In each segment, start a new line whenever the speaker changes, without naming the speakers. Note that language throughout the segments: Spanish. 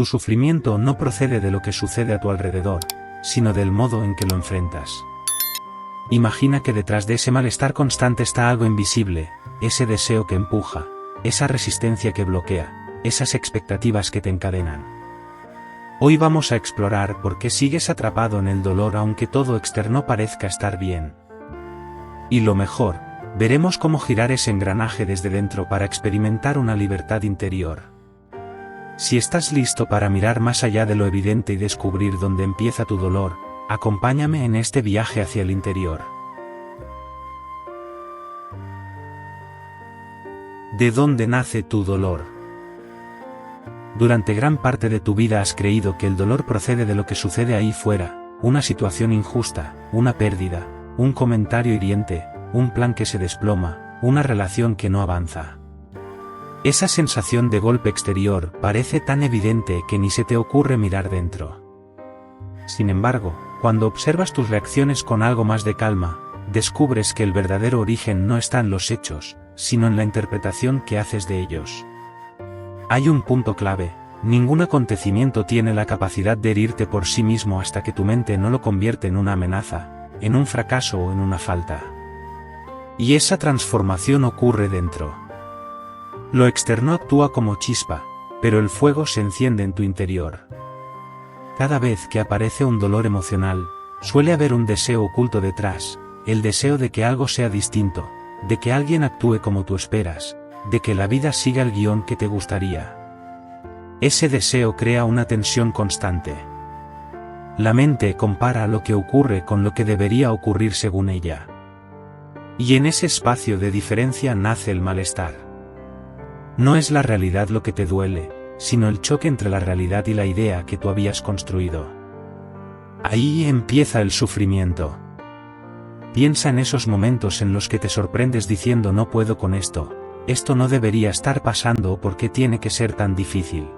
Tu sufrimiento no procede de lo que sucede a tu alrededor, sino del modo en que lo enfrentas. Imagina que detrás de ese malestar constante está algo invisible, ese deseo que empuja, esa resistencia que bloquea, esas expectativas que te encadenan. Hoy vamos a explorar por qué sigues atrapado en el dolor aunque todo externo parezca estar bien. Y lo mejor, veremos cómo girar ese engranaje desde dentro para experimentar una libertad interior. Si estás listo para mirar más allá de lo evidente y descubrir dónde empieza tu dolor, acompáñame en este viaje hacia el interior. ¿De dónde nace tu dolor? Durante gran parte de tu vida has creído que el dolor procede de lo que sucede ahí fuera, una situación injusta, una pérdida, un comentario hiriente, un plan que se desploma, una relación que no avanza. Esa sensación de golpe exterior parece tan evidente que ni se te ocurre mirar dentro. Sin embargo, cuando observas tus reacciones con algo más de calma, descubres que el verdadero origen no está en los hechos, sino en la interpretación que haces de ellos. Hay un punto clave: ningún acontecimiento tiene la capacidad de herirte por sí mismo hasta que tu mente no lo convierte en una amenaza, en un fracaso o en una falta. Y esa transformación ocurre dentro. Lo externo actúa como chispa, pero el fuego se enciende en tu interior. Cada vez que aparece un dolor emocional, suele haber un deseo oculto detrás, el deseo de que algo sea distinto, de que alguien actúe como tú esperas, de que la vida siga el guión que te gustaría. Ese deseo crea una tensión constante. La mente compara lo que ocurre con lo que debería ocurrir según ella. Y en ese espacio de diferencia nace el malestar. No es la realidad lo que te duele, sino el choque entre la realidad y la idea que tú habías construido. Ahí empieza el sufrimiento. Piensa en esos momentos en los que te sorprendes diciendo no puedo con esto. Esto no debería estar pasando, ¿por qué tiene que ser tan difícil?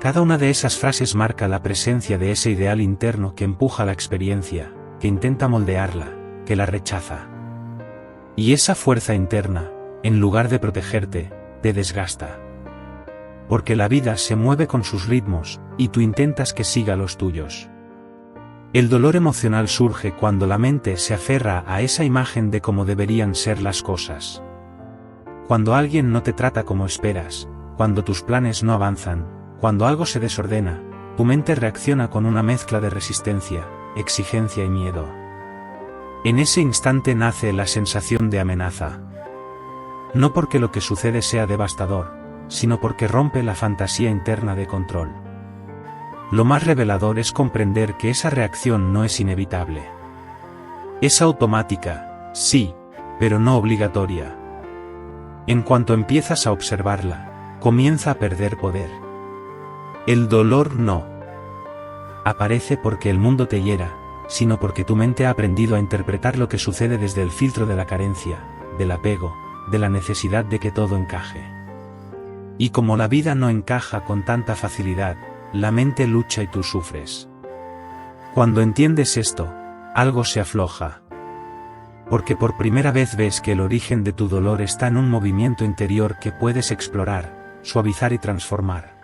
Cada una de esas frases marca la presencia de ese ideal interno que empuja la experiencia, que intenta moldearla, que la rechaza. Y esa fuerza interna, en lugar de protegerte, te desgasta. Porque la vida se mueve con sus ritmos, y tú intentas que siga los tuyos. El dolor emocional surge cuando la mente se aferra a esa imagen de cómo deberían ser las cosas. Cuando alguien no te trata como esperas, cuando tus planes no avanzan, cuando algo se desordena, tu mente reacciona con una mezcla de resistencia, exigencia y miedo. En ese instante nace la sensación de amenaza. No porque lo que sucede sea devastador, sino porque rompe la fantasía interna de control. Lo más revelador es comprender que esa reacción no es inevitable. Es automática, sí, pero no obligatoria. En cuanto empiezas a observarla, comienza a perder poder. El dolor no aparece porque el mundo te hiera, sino porque tu mente ha aprendido a interpretar lo que sucede desde el filtro de la carencia, del apego, de la necesidad de que todo encaje. Y como la vida no encaja con tanta facilidad, la mente lucha y tú sufres. Cuando entiendes esto, algo se afloja. Porque por primera vez ves que el origen de tu dolor está en un movimiento interior que puedes explorar, suavizar y transformar.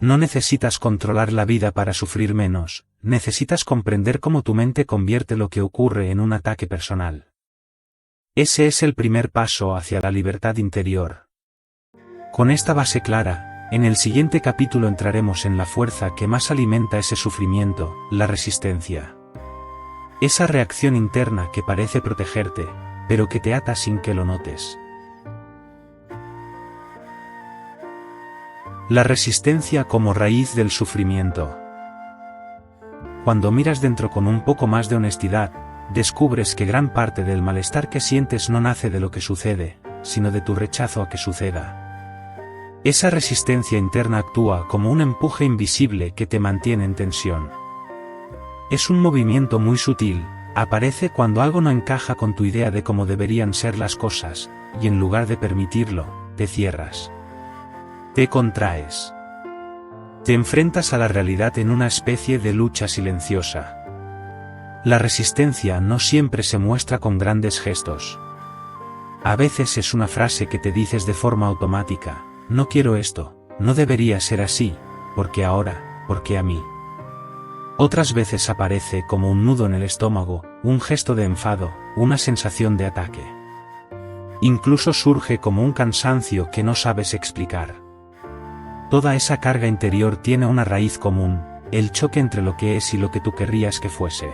No necesitas controlar la vida para sufrir menos, necesitas comprender cómo tu mente convierte lo que ocurre en un ataque personal. Ese es el primer paso hacia la libertad interior. Con esta base clara, en el siguiente capítulo entraremos en la fuerza que más alimenta ese sufrimiento, la resistencia. Esa reacción interna que parece protegerte, pero que te ata sin que lo notes. La resistencia como raíz del sufrimiento. Cuando miras dentro con un poco más de honestidad, descubres que gran parte del malestar que sientes no nace de lo que sucede, sino de tu rechazo a que suceda. Esa resistencia interna actúa como un empuje invisible que te mantiene en tensión. Es un movimiento muy sutil, aparece cuando algo no encaja con tu idea de cómo deberían ser las cosas, y en lugar de permitirlo, te cierras. Te contraes. Te enfrentas a la realidad en una especie de lucha silenciosa. La resistencia no siempre se muestra con grandes gestos. A veces es una frase que te dices de forma automática: no quiero esto, no debería ser así, ¿por qué ahora? ¿Por qué a mí? Otras veces aparece como un nudo en el estómago, un gesto de enfado, una sensación de ataque. Incluso surge como un cansancio que no sabes explicar. Toda esa carga interior tiene una raíz común, el choque entre lo que es y lo que tú querrías que fuese.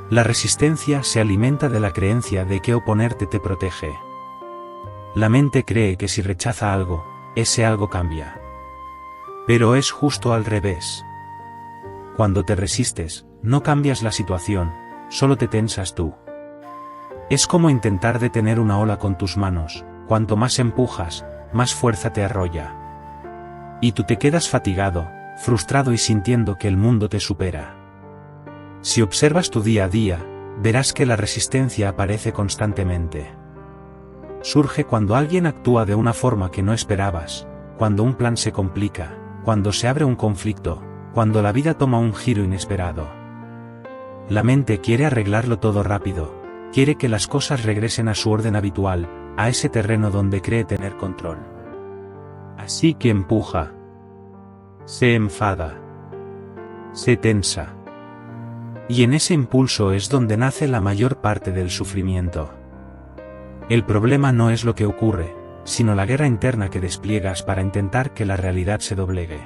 La resistencia se alimenta de la creencia de que oponerte te protege. La mente cree que si rechaza algo, ese algo cambia. Pero es justo al revés. Cuando te resistes, no cambias la situación, solo te tensas tú. Es como intentar detener una ola con tus manos, cuanto más empujas, más fuerza te arrolla. Y tú te quedas fatigado, frustrado y sintiendo que el mundo te supera. Si observas tu día a día, verás que la resistencia aparece constantemente. Surge cuando alguien actúa de una forma que no esperabas, cuando un plan se complica, cuando se abre un conflicto, cuando la vida toma un giro inesperado. La mente quiere arreglarlo todo rápido, quiere que las cosas regresen a su orden habitual, a ese terreno donde cree tener control. Así que empuja. Se enfada. Se tensa. Y en ese impulso es donde nace la mayor parte del sufrimiento. El problema no es lo que ocurre, sino la guerra interna que despliegas para intentar que la realidad se doblegue.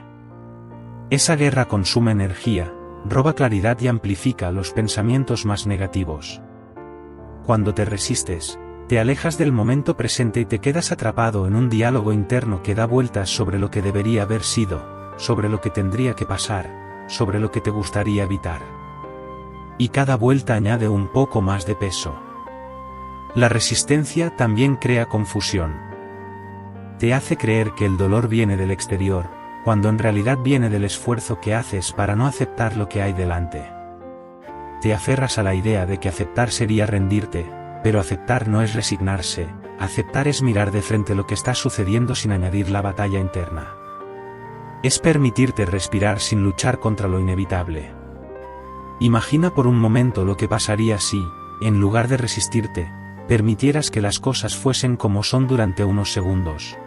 Esa guerra consume energía, roba claridad y amplifica los pensamientos más negativos. Cuando te resistes, te alejas del momento presente y te quedas atrapado en un diálogo interno que da vueltas sobre lo que debería haber sido, sobre lo que tendría que pasar, sobre lo que te gustaría evitar. Y cada vuelta añade un poco más de peso. La resistencia también crea confusión. Te hace creer que el dolor viene del exterior, cuando en realidad viene del esfuerzo que haces para no aceptar lo que hay delante. Te aferras a la idea de que aceptar sería rendirte, pero aceptar no es resignarse, aceptar es mirar de frente lo que está sucediendo sin añadir la batalla interna. Es permitirte respirar sin luchar contra lo inevitable. Imagina por un momento lo que pasaría si, en lugar de resistirte, permitieras que las cosas fuesen como son durante unos segundos.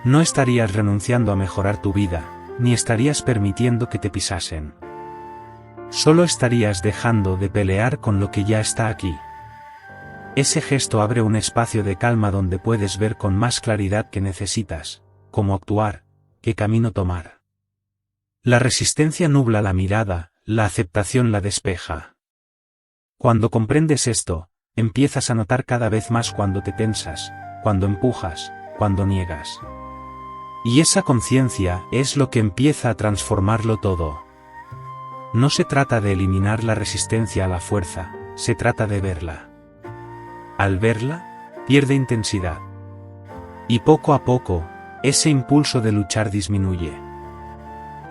No estarías renunciando a mejorar tu vida, ni estarías permitiendo que te pisasen. Solo estarías dejando de pelear con lo que ya está aquí. Ese gesto abre un espacio de calma donde puedes ver con más claridad qué necesitas, cómo actuar, qué camino tomar. La resistencia nubla la mirada, la aceptación la despeja. Cuando comprendes esto, empiezas a notar cada vez más cuando te tensas, cuando empujas, cuando niegas. Y esa conciencia es lo que empieza a transformarlo todo. No se trata de eliminar la resistencia a la fuerza, se trata de verla. Al verla, pierde intensidad. Y poco a poco, ese impulso de luchar disminuye.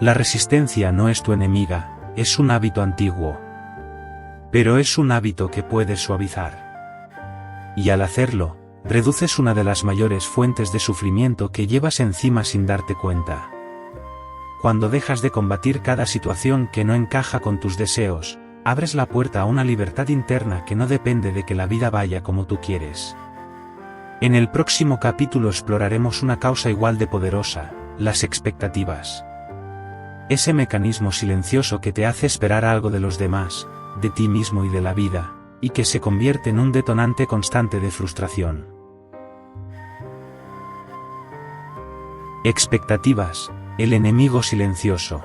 La resistencia no es tu enemiga, es un hábito antiguo. Pero es un hábito que puedes suavizar. Y al hacerlo, reduces una de las mayores fuentes de sufrimiento que llevas encima sin darte cuenta. Cuando dejas de combatir cada situación que no encaja con tus deseos, abres la puerta a una libertad interna que no depende de que la vida vaya como tú quieres. En el próximo capítulo exploraremos una causa igual de poderosa, las expectativas. Ese mecanismo silencioso que te hace esperar algo de los demás, de ti mismo y de la vida, y que se convierte en un detonante constante de frustración. Expectativas, el enemigo silencioso.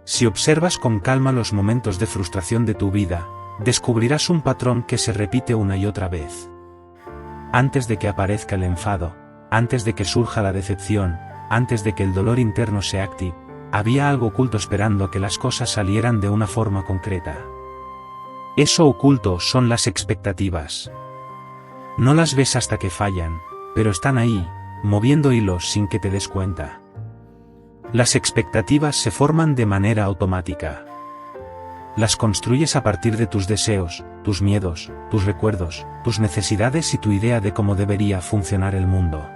Si observas con calma los momentos de frustración de tu vida, descubrirás un patrón que se repite una y otra vez. Antes de que aparezca el enfado, antes de que surja la decepción, antes de que el dolor interno se active, había algo oculto esperando a que las cosas salieran de una forma concreta. Eso oculto son las expectativas. No las ves hasta que fallan, pero están ahí, moviendo hilos sin que te des cuenta. Las expectativas se forman de manera automática. Las construyes a partir de tus deseos, tus miedos, tus recuerdos, tus necesidades y tu idea de cómo debería funcionar el mundo.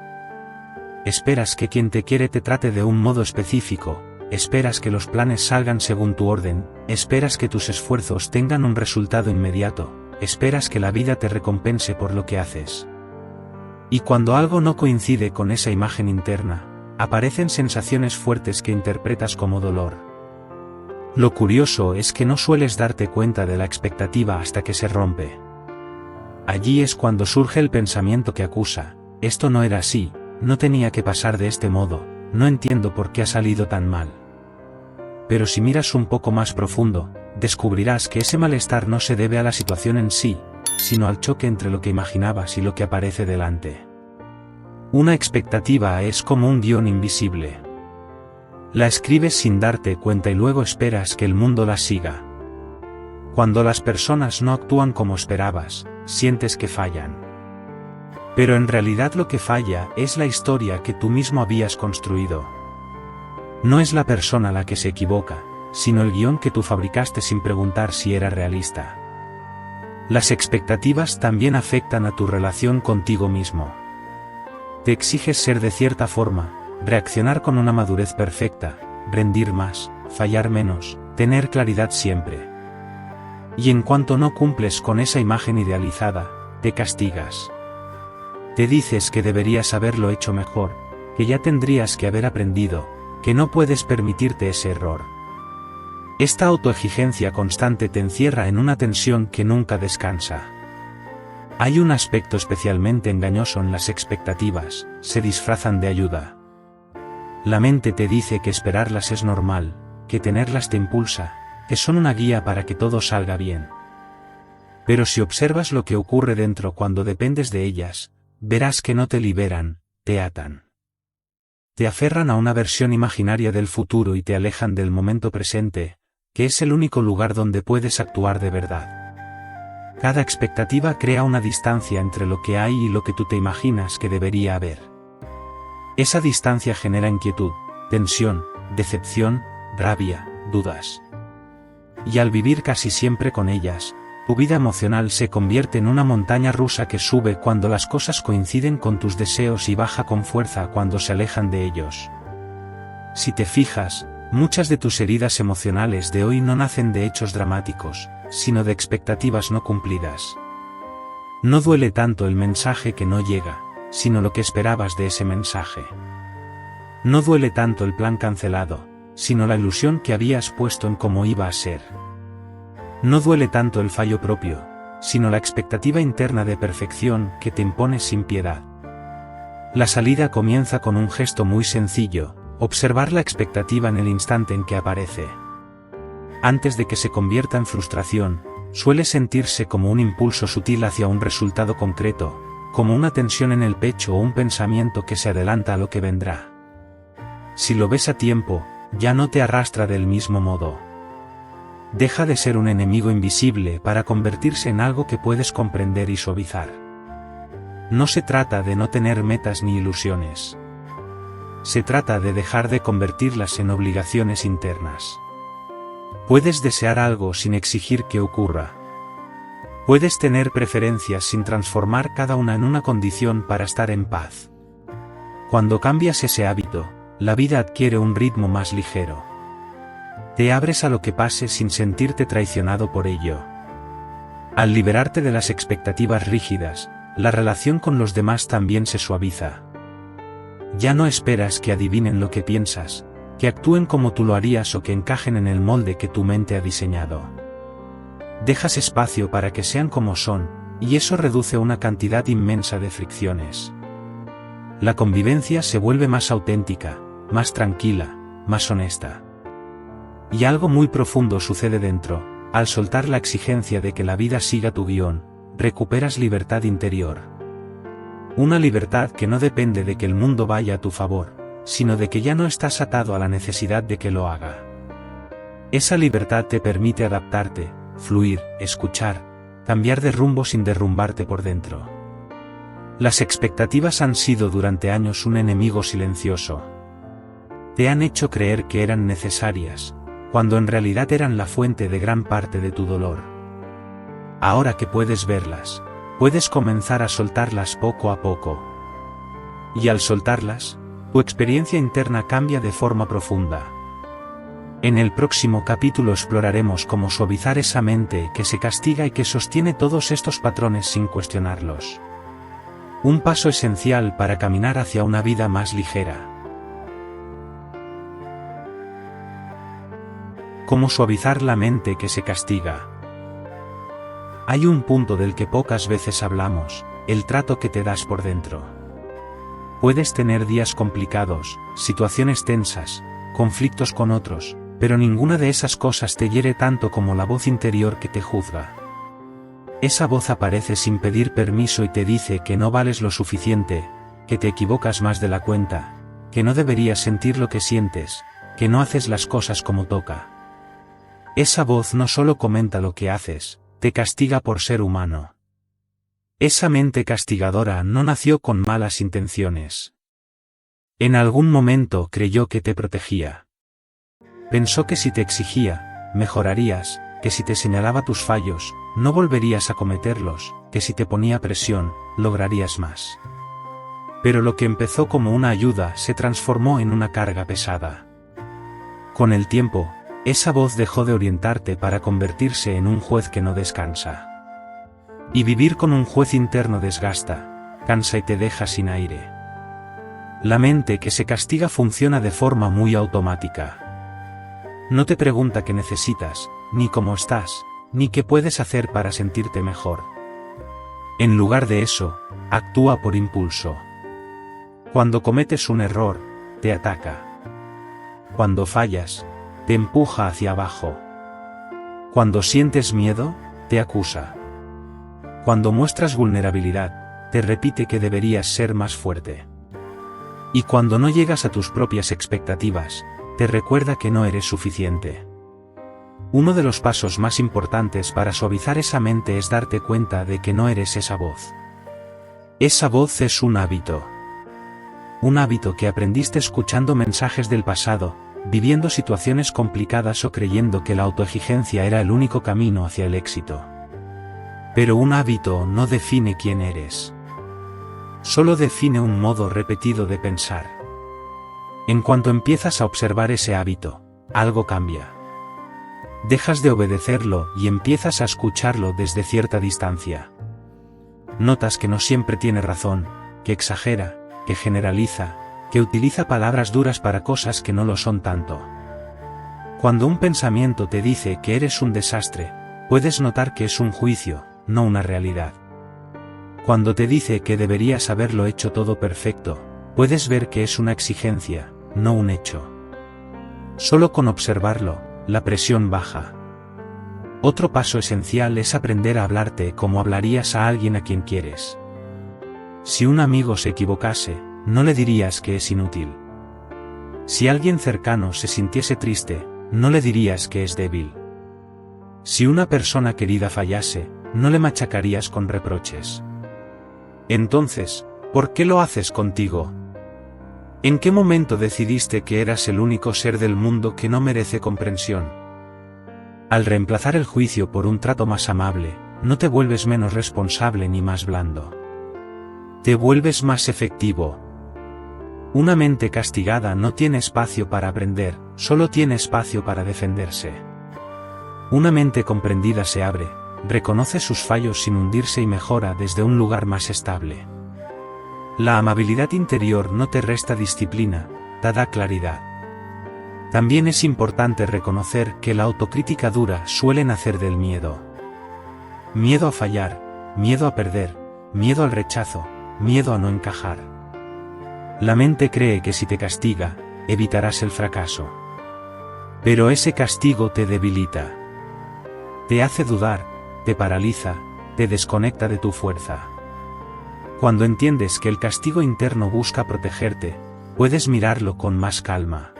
Esperas que quien te quiere te trate de un modo específico, esperas que los planes salgan según tu orden, esperas que tus esfuerzos tengan un resultado inmediato, esperas que la vida te recompense por lo que haces. Y cuando algo no coincide con esa imagen interna, aparecen sensaciones fuertes que interpretas como dolor. Lo curioso es que no sueles darte cuenta de la expectativa hasta que se rompe. Allí es cuando surge el pensamiento que acusa: esto no era así, no tenía que pasar de este modo, no entiendo por qué ha salido tan mal. Pero si miras un poco más profundo, descubrirás que ese malestar no se debe a la situación en sí, sino al choque entre lo que imaginabas y lo que aparece delante. Una expectativa es como un guión invisible. La escribes sin darte cuenta y luego esperas que el mundo la siga. Cuando las personas no actúan como esperabas, sientes que fallan. Pero en realidad lo que falla es la historia que tú mismo habías construido. No es la persona la que se equivoca, sino el guión que tú fabricaste sin preguntar si era realista. Las expectativas también afectan a tu relación contigo mismo. Te exiges ser de cierta forma, reaccionar con una madurez perfecta, rendir más, fallar menos, tener claridad siempre. Y en cuanto no cumples con esa imagen idealizada, te castigas. Te dices que deberías haberlo hecho mejor, que ya tendrías que haber aprendido, que no puedes permitirte ese error. Esta autoexigencia constante te encierra en una tensión que nunca descansa. Hay un aspecto especialmente engañoso en las expectativas: se disfrazan de ayuda. La mente te dice que esperarlas es normal, que tenerlas te impulsa, que son una guía para que todo salga bien. Pero si observas lo que ocurre dentro cuando dependes de ellas, verás que no te liberan, te atan. Te aferran a una versión imaginaria del futuro y te alejan del momento presente, que es el único lugar donde puedes actuar de verdad. Cada expectativa crea una distancia entre lo que hay y lo que tú te imaginas que debería haber. Esa distancia genera inquietud, tensión, decepción, rabia, dudas. Y al vivir casi siempre con ellas, tu vida emocional se convierte en una montaña rusa que sube cuando las cosas coinciden con tus deseos y baja con fuerza cuando se alejan de ellos. Si te fijas, muchas de tus heridas emocionales de hoy no nacen de hechos dramáticos, sino de expectativas no cumplidas. No duele tanto el mensaje que no llega, sino lo que esperabas de ese mensaje. No duele tanto el plan cancelado, sino la ilusión que habías puesto en cómo iba a ser. No duele tanto el fallo propio, sino la expectativa interna de perfección que te impones sin piedad. La salida comienza con un gesto muy sencillo: observar la expectativa en el instante en que aparece. Antes de que se convierta en frustración, suele sentirse como un impulso sutil hacia un resultado concreto, como una tensión en el pecho o un pensamiento que se adelanta a lo que vendrá. Si lo ves a tiempo, ya no te arrastra del mismo modo. Deja de ser un enemigo invisible para convertirse en algo que puedes comprender y suavizar. No se trata de no tener metas ni ilusiones. Se trata de dejar de convertirlas en obligaciones internas. Puedes desear algo sin exigir que ocurra. Puedes tener preferencias sin transformar cada una en una condición para estar en paz. Cuando cambias ese hábito, la vida adquiere un ritmo más ligero. Te abres a lo que pase sin sentirte traicionado por ello. Al liberarte de las expectativas rígidas, la relación con los demás también se suaviza. Ya no esperas que adivinen lo que piensas, que actúen como tú lo harías o que encajen en el molde que tu mente ha diseñado. Dejas espacio para que sean como son, y eso reduce una cantidad inmensa de fricciones. La convivencia se vuelve más auténtica, más tranquila, más honesta. Y algo muy profundo sucede dentro: al soltar la exigencia de que la vida siga tu guión, recuperas libertad interior. Una libertad que no depende de que el mundo vaya a tu favor, sino de que ya no estás atado a la necesidad de que lo haga. Esa libertad te permite adaptarte, fluir, escuchar, cambiar de rumbo sin derrumbarte por dentro. Las expectativas han sido durante años un enemigo silencioso. Te han hecho creer que eran necesarias, cuando en realidad eran la fuente de gran parte de tu dolor. Ahora que puedes verlas, puedes comenzar a soltarlas poco a poco. Y al soltarlas, tu experiencia interna cambia de forma profunda. En el próximo capítulo exploraremos cómo suavizar esa mente que se castiga y que sostiene todos estos patrones sin cuestionarlos. Un paso esencial para caminar hacia una vida más ligera. Cómo suavizar la mente que se castiga. Hay un punto del que pocas veces hablamos, el trato que te das por dentro. Puedes tener días complicados, situaciones tensas, conflictos con otros, pero ninguna de esas cosas te hiere tanto como la voz interior que te juzga. Esa voz aparece sin pedir permiso y te dice que no vales lo suficiente, que te equivocas más de la cuenta, que no deberías sentir lo que sientes, que no haces las cosas como toca. Esa voz no solo comenta lo que haces, te castiga por ser humano. Esa mente castigadora no nació con malas intenciones. En algún momento creyó que te protegía. Pensó que si te exigía, mejorarías, que si te señalaba tus fallos, no volverías a cometerlos, que si te ponía presión, lograrías más. Pero lo que empezó como una ayuda se transformó en una carga pesada. Con el tiempo, esa voz dejó de orientarte para convertirse en un juez que no descansa. Y vivir con un juez interno desgasta, cansa y te deja sin aire. La mente que se castiga funciona de forma muy automática. No te pregunta qué necesitas, ni cómo estás, ni qué puedes hacer para sentirte mejor. En lugar de eso, actúa por impulso. Cuando cometes un error, te ataca. Cuando fallas, te empuja hacia abajo. Cuando sientes miedo, te acusa. Cuando muestras vulnerabilidad, te repite que deberías ser más fuerte. Y cuando no llegas a tus propias expectativas, te recuerda que no eres suficiente. Uno de los pasos más importantes para suavizar esa mente es darte cuenta de que no eres esa voz. Esa voz es un hábito. Un hábito que aprendiste escuchando mensajes del pasado, viviendo situaciones complicadas o creyendo que la autoexigencia era el único camino hacia el éxito. Pero un hábito no define quién eres. Solo define un modo repetido de pensar. En cuanto empiezas a observar ese hábito, algo cambia. Dejas de obedecerlo y empiezas a escucharlo desde cierta distancia. Notas que no siempre tiene razón, que exagera, que generaliza, que utiliza palabras duras para cosas que no lo son tanto. Cuando un pensamiento te dice que eres un desastre, puedes notar que es un juicio, no una realidad. Cuando te dice que deberías haberlo hecho todo perfecto, puedes ver que es una exigencia, no un hecho. Solo con observarlo, la presión baja. Otro paso esencial es aprender a hablarte como hablarías a alguien a quien quieres. Si un amigo se equivocase, no le dirías que es inútil. Si alguien cercano se sintiese triste, no le dirías que es débil. Si una persona querida fallase, no le machacarías con reproches. Entonces, ¿por qué lo haces contigo? ¿En qué momento decidiste que eras el único ser del mundo que no merece comprensión? Al reemplazar el juicio por un trato más amable, no te vuelves menos responsable ni más blando. Te vuelves más efectivo. Una mente castigada no tiene espacio para aprender, solo tiene espacio para defenderse. Una mente comprendida se abre, reconoce sus fallos sin hundirse y mejora desde un lugar más estable. La amabilidad interior no te resta disciplina, te da claridad. También es importante reconocer que la autocrítica dura suele nacer del miedo. Miedo a fallar, miedo a perder, miedo al rechazo, miedo a no encajar. La mente cree que si te castiga, evitarás el fracaso. Pero ese castigo te debilita. Te hace dudar, te paraliza, te desconecta de tu fuerza. Cuando entiendes que el castigo interno busca protegerte, puedes mirarlo con más calma.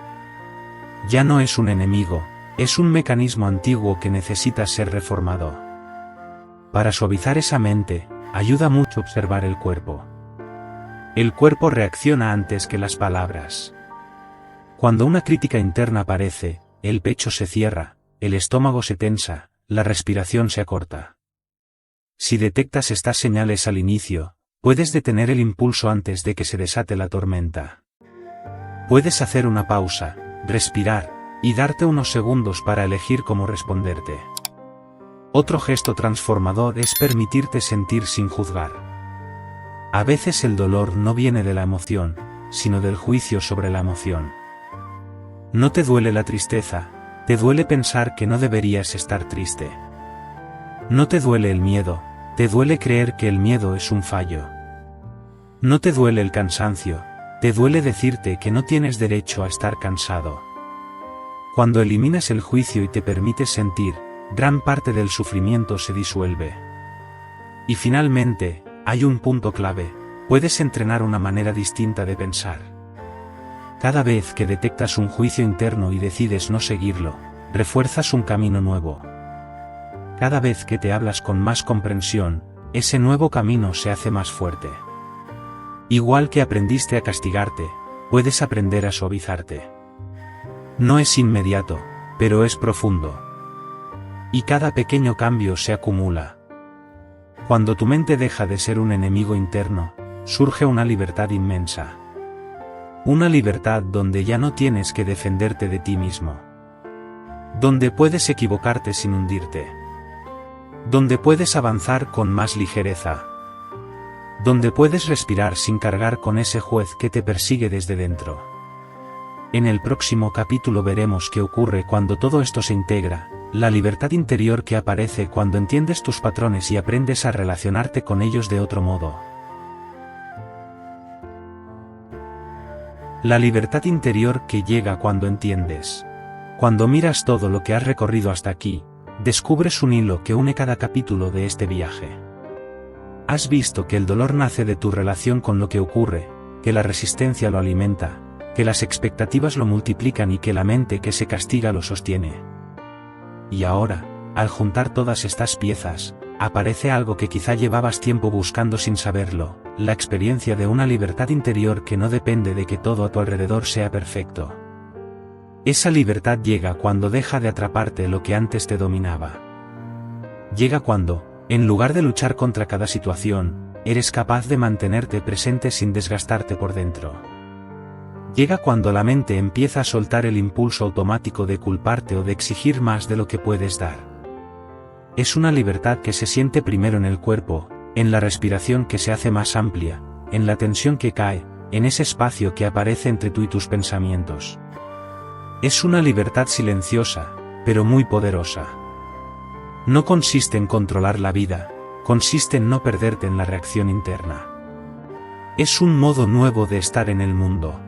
Ya no es un enemigo, es un mecanismo antiguo que necesita ser reformado. Para suavizar esa mente, ayuda mucho observar el cuerpo. El cuerpo reacciona antes que las palabras. Cuando una crítica interna aparece, el pecho se cierra, el estómago se tensa, la respiración se acorta. Si detectas estas señales al inicio, puedes detener el impulso antes de que se desate la tormenta. Puedes hacer una pausa, respirar, y darte unos segundos para elegir cómo responderte. Otro gesto transformador es permitirte sentir sin juzgar. A veces el dolor no viene de la emoción, sino del juicio sobre la emoción. No te duele la tristeza, Te duele pensar que no deberías estar triste. No te duele el miedo, te duele creer que el miedo es un fallo. No te duele el cansancio, te duele decirte que no tienes derecho a estar cansado. Cuando eliminas el juicio y te permites sentir, gran parte del sufrimiento se disuelve. Y finalmente, hay un punto clave, puedes entrenar una manera distinta de pensar. Cada vez que detectas un juicio interno y decides no seguirlo, refuerzas un camino nuevo. Cada vez que te hablas con más comprensión, ese nuevo camino se hace más fuerte. Igual que aprendiste a castigarte, puedes aprender a suavizarte. No es inmediato, pero es profundo. Y cada pequeño cambio se acumula. Cuando tu mente deja de ser un enemigo interno, surge una libertad inmensa. Una libertad donde ya no tienes que defenderte de ti mismo. Donde puedes equivocarte sin hundirte. Donde puedes avanzar con más ligereza. Donde puedes respirar sin cargar con ese juez que te persigue desde dentro. En el próximo capítulo veremos qué ocurre cuando todo esto se integra, la libertad interior que aparece cuando entiendes tus patrones y aprendes a relacionarte con ellos de otro modo. La libertad interior que llega cuando entiendes. Cuando miras todo lo que has recorrido hasta aquí, descubres un hilo que une cada capítulo de este viaje. Has visto que el dolor nace de tu relación con lo que ocurre, que la resistencia lo alimenta, que las expectativas lo multiplican y que la mente que se castiga lo sostiene. Y ahora, al juntar todas estas piezas, aparece algo que quizá llevabas tiempo buscando sin saberlo, la experiencia de una libertad interior que no depende de que todo a tu alrededor sea perfecto. Esa libertad llega cuando deja de atraparte lo que antes te dominaba. Llega cuando, en lugar de luchar contra cada situación, eres capaz de mantenerte presente sin desgastarte por dentro. Llega cuando la mente empieza a soltar el impulso automático de culparte o de exigir más de lo que puedes dar. Es una libertad que se siente primero en el cuerpo, en la respiración que se hace más amplia, en la tensión que cae, en ese espacio que aparece entre tú y tus pensamientos. Es una libertad silenciosa, pero muy poderosa. No consiste en controlar la vida, consiste en no perderte en la reacción interna. Es un modo nuevo de estar en el mundo.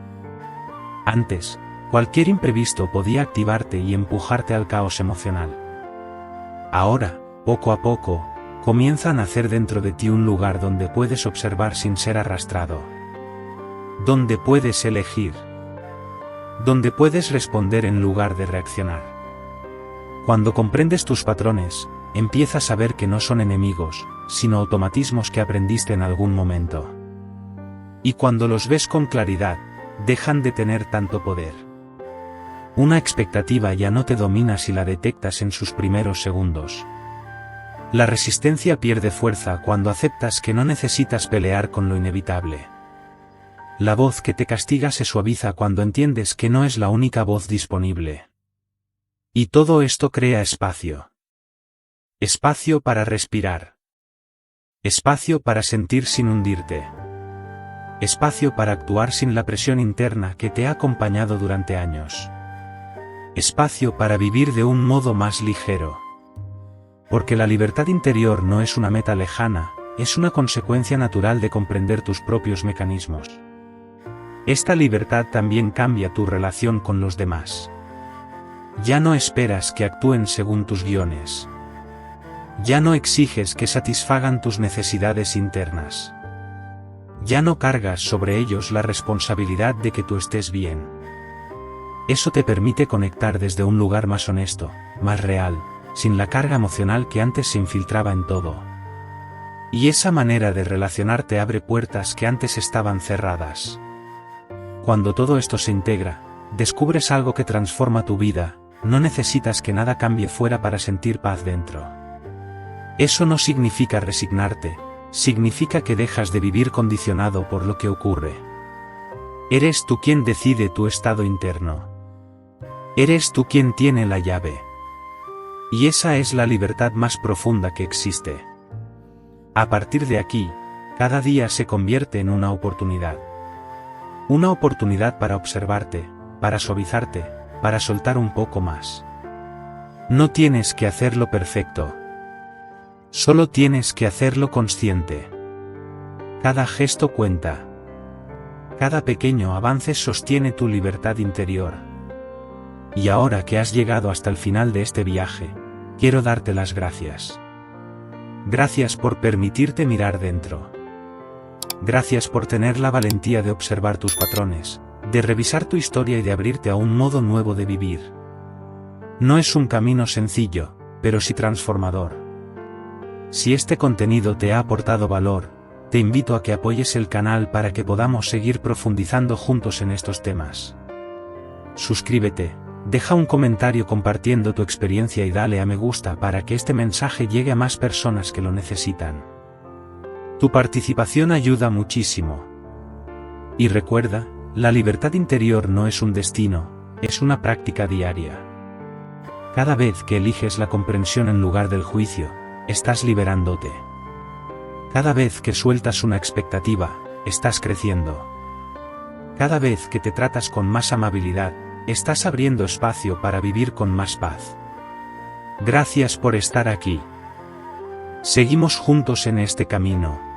Antes, cualquier imprevisto podía activarte y empujarte al caos emocional. Ahora, poco a poco, comienza a nacer dentro de ti un lugar donde puedes observar sin ser arrastrado. Donde puedes elegir. Donde puedes responder en lugar de reaccionar. Cuando comprendes tus patrones, empiezas a ver que no son enemigos, sino automatismos que aprendiste en algún momento. Y cuando los ves con claridad, dejan de tener tanto poder. Una expectativa ya no te domina si la detectas en sus primeros segundos. La resistencia pierde fuerza cuando aceptas que no necesitas pelear con lo inevitable. La voz que te castiga se suaviza cuando entiendes que no es la única voz disponible. Y todo esto crea espacio. Espacio para respirar. Espacio para sentir sin hundirte. Espacio para actuar sin la presión interna que te ha acompañado durante años. Espacio para vivir de un modo más ligero. Porque la libertad interior no es una meta lejana, es una consecuencia natural de comprender tus propios mecanismos. Esta libertad también cambia tu relación con los demás. Ya no esperas que actúen según tus guiones. Ya no exiges que satisfagan tus necesidades internas. Ya no cargas sobre ellos la responsabilidad de que tú estés bien. Eso te permite conectar desde un lugar más honesto, más real, sin la carga emocional que antes se infiltraba en todo. Y esa manera de relacionarte abre puertas que antes estaban cerradas. Cuando todo esto se integra, descubres algo que transforma tu vida, no necesitas que nada cambie fuera para sentir paz dentro. Eso no significa resignarte, significa que dejas de vivir condicionado por lo que ocurre. Eres tú quien decide tu estado interno. Eres tú quien tiene la llave. Y esa es la libertad más profunda que existe. A partir de aquí, cada día se convierte en una oportunidad. Una oportunidad para observarte, para suavizarte, para soltar un poco más. No tienes que hacerlo perfecto. Solo tienes que hacerlo consciente. Cada gesto cuenta. Cada pequeño avance sostiene tu libertad interior. Y ahora que has llegado hasta el final de este viaje, quiero darte las gracias. Gracias por permitirte mirar dentro. Gracias por tener la valentía de observar tus patrones, de revisar tu historia y de abrirte a un modo nuevo de vivir. No es un camino sencillo, pero sí transformador. Si este contenido te ha aportado valor, te invito a que apoyes el canal para que podamos seguir profundizando juntos en estos temas. Suscríbete, deja un comentario compartiendo tu experiencia y dale a me gusta para que este mensaje llegue a más personas que lo necesitan. Tu participación ayuda muchísimo. Y recuerda, la libertad interior no es un destino, es una práctica diaria. Cada vez que eliges la comprensión en lugar del juicio, estás liberándote. Cada vez que sueltas una expectativa, estás creciendo. Cada vez que te tratas con más amabilidad, estás abriendo espacio para vivir con más paz. Gracias por estar aquí. Seguimos juntos en este camino.